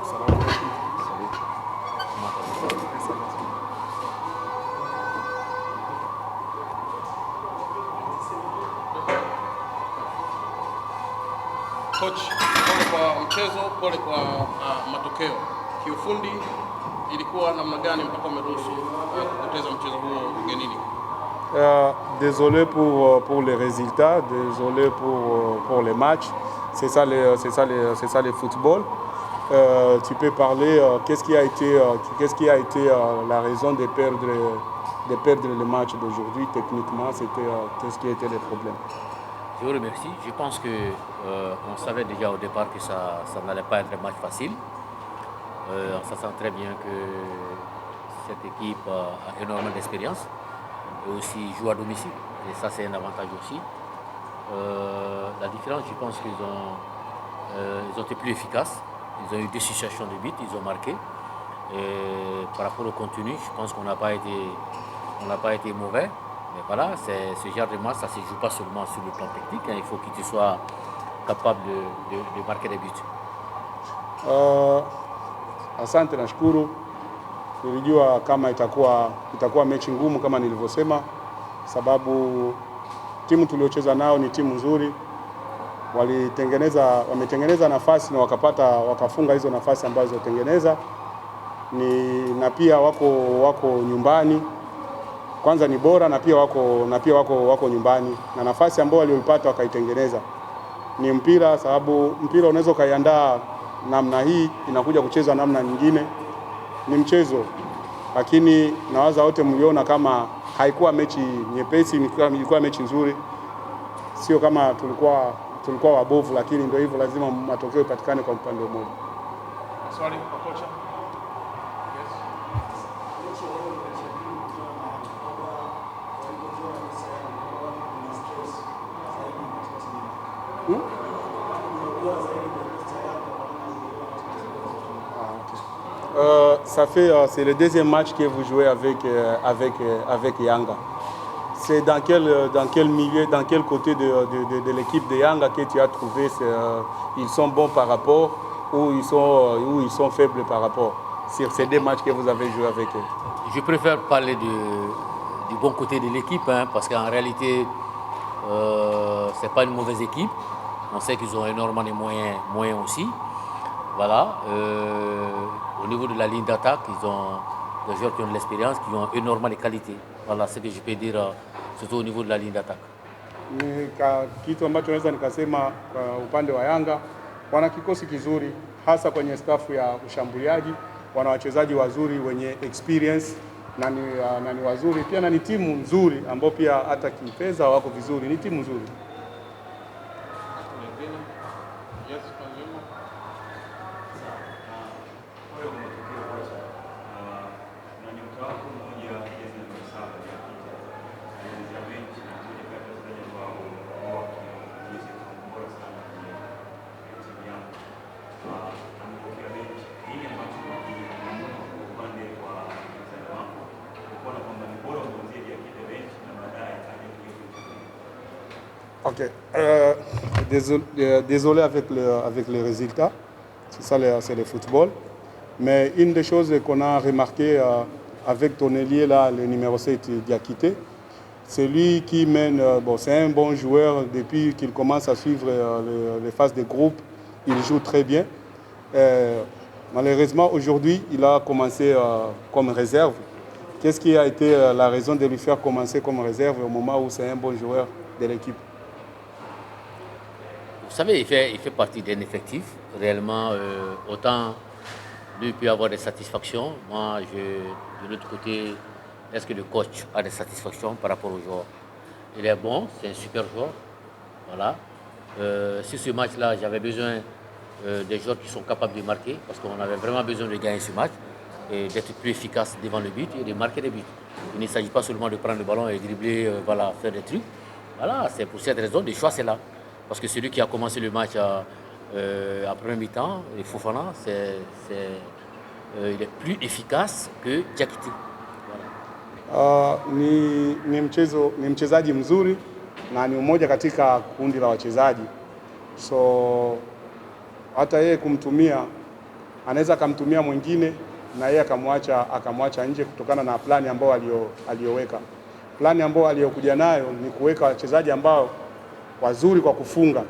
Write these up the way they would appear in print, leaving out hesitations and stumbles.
Coach, pole kwa mchezo, pole kwa matokeo. Kiufundi ilikuwa namna gani mpaka umeruhusu kupoteza mchezo huo ugenini? Désolé pour les résultats, désolé pour les matchs. C'est ça le football. Tu peux parler qu'est-ce qui a été la raison de perdre le match d'aujourd'hui techniquement, c'était qu'est-ce qui était le problème? Je vous remercie. Je pense que on savait déjà au départ que ça n'allait pas être un match facile. On sent très bien que cette équipe a énormément d'expérience et aussi joue à domicile. Et ça, c'est un avantage aussi. La différence, je pense qu'ils ont été plus efficaces. Ils ont eu 2 situations de but, ils ont marqué. Et par rapport au contenu, je pense qu'on n'a pas été mauvais. Mais voilà, c'est ce genre de match, ça ne se joue pas seulement sur le plan technique, hein, il faut que tu sois capable de marquer des buts. Asante, nashukuru. Nilijua kama itakuwa mechi ngumu kama nilivyosema, sababu timu tuliocheza nao ni timu nzuri. Wametengeneza nafasi na wakafunga hizo nafasi ambazo tengeneza. Na pia wako nyumbani. Kwanza ni bora na pia wako nyumbani na nafasi ambayo walioipata wakaitengeneza. Ni mpira, sababu mpira unaweza kaiandaa namna hii inakuja kucheza namna nyingine. Ni mchezo, lakini nawaza wote mliona kama haikuwa mechi nyepesi, ilikuwa mechi nzuri. Sio kama tulikuwa wabovu, lakini ndio hivyo, lazima matokeo yapatikane kwa upande mmoja. Swali kwa kocha. C'est le deuxième match que vous jouez avec Yanga. C'est dans quel milieu, dans quel côté de l'équipe de Yanga que tu as trouvé ils sont bons par rapport ou ils sont faibles par rapport sur ces 2 matchs que vous avez joué avec eux? Je préfère parler du bon côté de l'équipe, hein, parce qu'en réalité, ce n'est pas une mauvaise équipe. On sait qu'ils ont énormément de moyens aussi. Voilà. Au niveau de la ligne d'attaque, ils ont des joueurs qui ont de l'expérience, qui ont énormément de qualité. Voilà ce que je peux dire, surtout au niveau de la ligne d'attaque. Kitu ambacho naweza nikasema kwa upande wa Yanga, wana kikosi kizuri, hasa kwenye staff ya ushambuliaji, wana wachezaji wazuri wenye experience na ni wazuri pia, na ni timu nzuri ambao pia hata kifedha wako vizuri, ni timu nzuri. Ok, désolé avec les résultats, c'est le football. Mais une des choses qu'on a remarqué avec ton ailier là, le numéro 7 Diakité, c'est lui qui mène, c'est un bon joueur depuis qu'il commence à suivre les phases de groupe, il joue très bien. Malheureusement aujourd'hui il a commencé comme réserve. Qu'est-ce qui a été la raison de lui faire commencer comme réserve au moment où c'est un bon joueur de l'équipe? Vous savez, il fait partie d'un effectif. Réellement, autant lui peut avoir des satisfactions. Moi, de l'autre côté, est-ce que le coach a des satisfactions par rapport au joueur? Il est bon, c'est un super joueur. Voilà. Sur ce match-là, j'avais besoin des joueurs qui sont capables de marquer, parce qu'on avait vraiment besoin de gagner ce match et d'être plus efficace devant le but et de marquer des buts. Il ne s'agit pas seulement de prendre le ballon et dribbler, voilà, faire des trucs. Voilà, c'est pour cette raison, le choix c'est là. Parce que celui qui a commencé le match à premier mi-temps, Fofana, il est plus efficace que Diakité. Voilà. Ni mchezaji mzuri na ni mmoja katika kundi la wachezaji. So hata yeye kumtumia anaweza akamtumia mwingine na yeye akamwacha nje kutokana na plani ambao aliyoweka. Plani ambao aliyokuja nayo ni kuweka wachezaji ambao wazuri kwa kufunga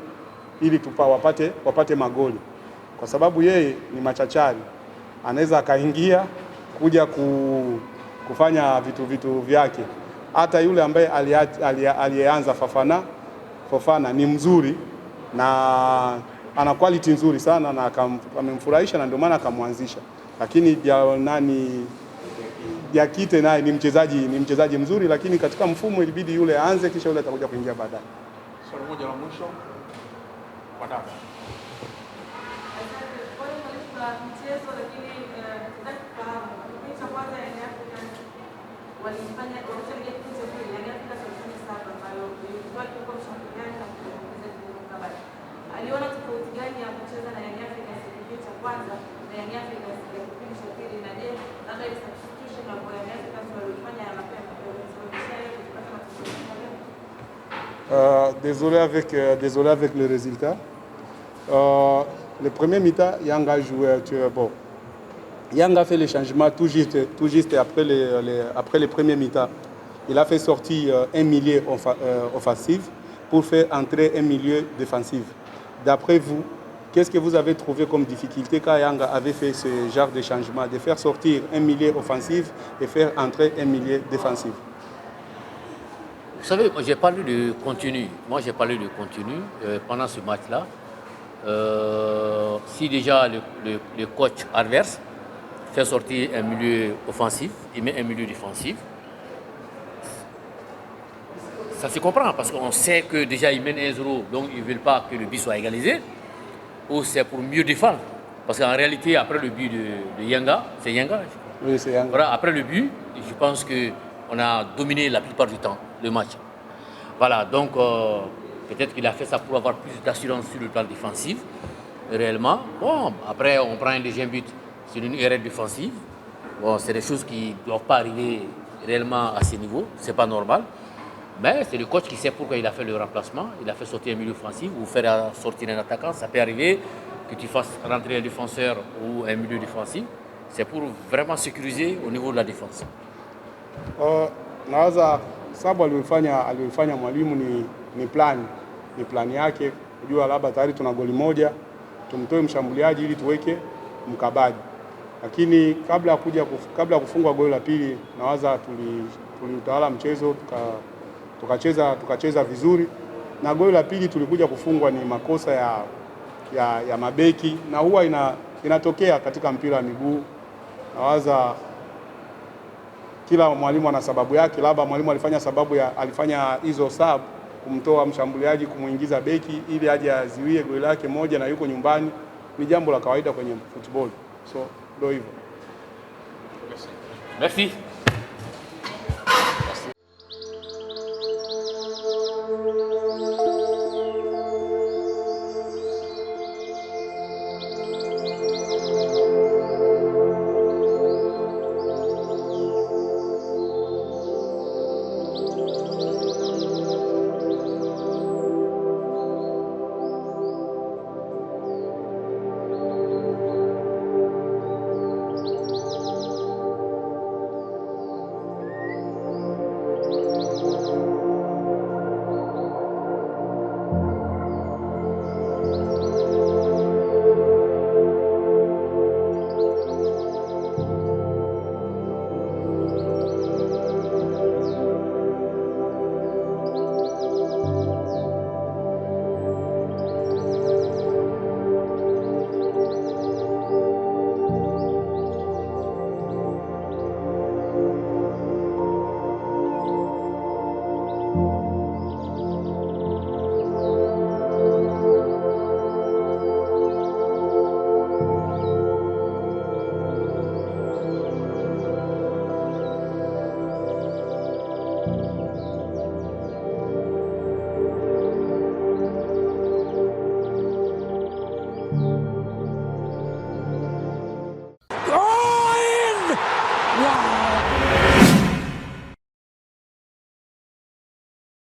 ili wapate magoli, kwa sababu yeye ni machachari, anaweza akaingia kuja kufanya vitu vyake. Hata yule ambaye aliyeanza Fofana ni mzuri na ana quality nzuri sana na amemfurahisha na ndio maana akamwanzisha, lakini Diakite naye ni mchezaji mzuri, lakini katika mfumo ilibidi yule aanze kisha yule atakuja kuingia baadaye. Swali moja la mwisho kwa dada. Aliona tofauti gani ya kucheza na Young Africans kipindi cha kwanza na Young Africans kipindi cha pili, na je, labda ile substitution ambayo Young Africans walifanya ya mapema désolé avec le résultat. Le premier mi-temps, Yang a joué bon. Yang a fait le changement tout juste après les premiers mi-temps. Il a fait sortir un milieu offensif pour faire entrer un milieu défensif. D'après vous, qu'est-ce que vous avez trouvé comme difficulté quand Yang avait fait ce genre de changement, de faire sortir un milieu offensif et faire entrer un milieu défensif? Vous savez, moi j'ai parlé de continu. Pendant ce match-là. Si déjà le coach adverse fait sortir un milieu offensif, il met un milieu défensif, ça se comprend parce qu'on sait que déjà ils mènent 1-0, donc ils ne veulent pas que le but soit égalisé, ou c'est pour mieux défendre. Parce qu'en réalité, après le but de Yanga, c'est Yanga. Oui, c'est Yanga. Voilà, après le but, je pense qu'on a dominé la plupart du temps le match. Voilà, donc peut-être qu'il a fait ça pour avoir plus d'assurance sur le plan défensif, réellement. Bon, après on prend un deuxième but sur une erreur défensive. Bon, c'est des choses qui ne doivent pas arriver réellement à ce niveau, c'est pas normal. Mais c'est le coach qui sait pourquoi il a fait le remplacement. Il a fait sortir un milieu offensif ou faire sortir un attaquant. Ça peut arriver que tu fasses rentrer un défenseur ou un milieu défensif. C'est pour vraiment sécuriser au niveau de la défense. Sababu alifanya mwalimu ni plani yake, kujua labda tayari tuna goli moja, tumtoe mshambuliaji ili tuweke mkabaji. Lakini kabla ya kufungwa goli la pili, nawaza tuliutawala mchezo, tukacheza vizuri, na goli la pili tulikuja kufungwa ni makosa ya mabeki, na huwa inatokea katika mpira wa miguu. Nawaza kila mwalimu ana sababu yake, labda mwalimu alifanya hizo sub kumtoa mshambuliaji kumuingiza beki ili aje aziwie goli lake moja na yuko nyumbani. Ni jambo la kawaida kwenye football. So ndio hivyo. Merci.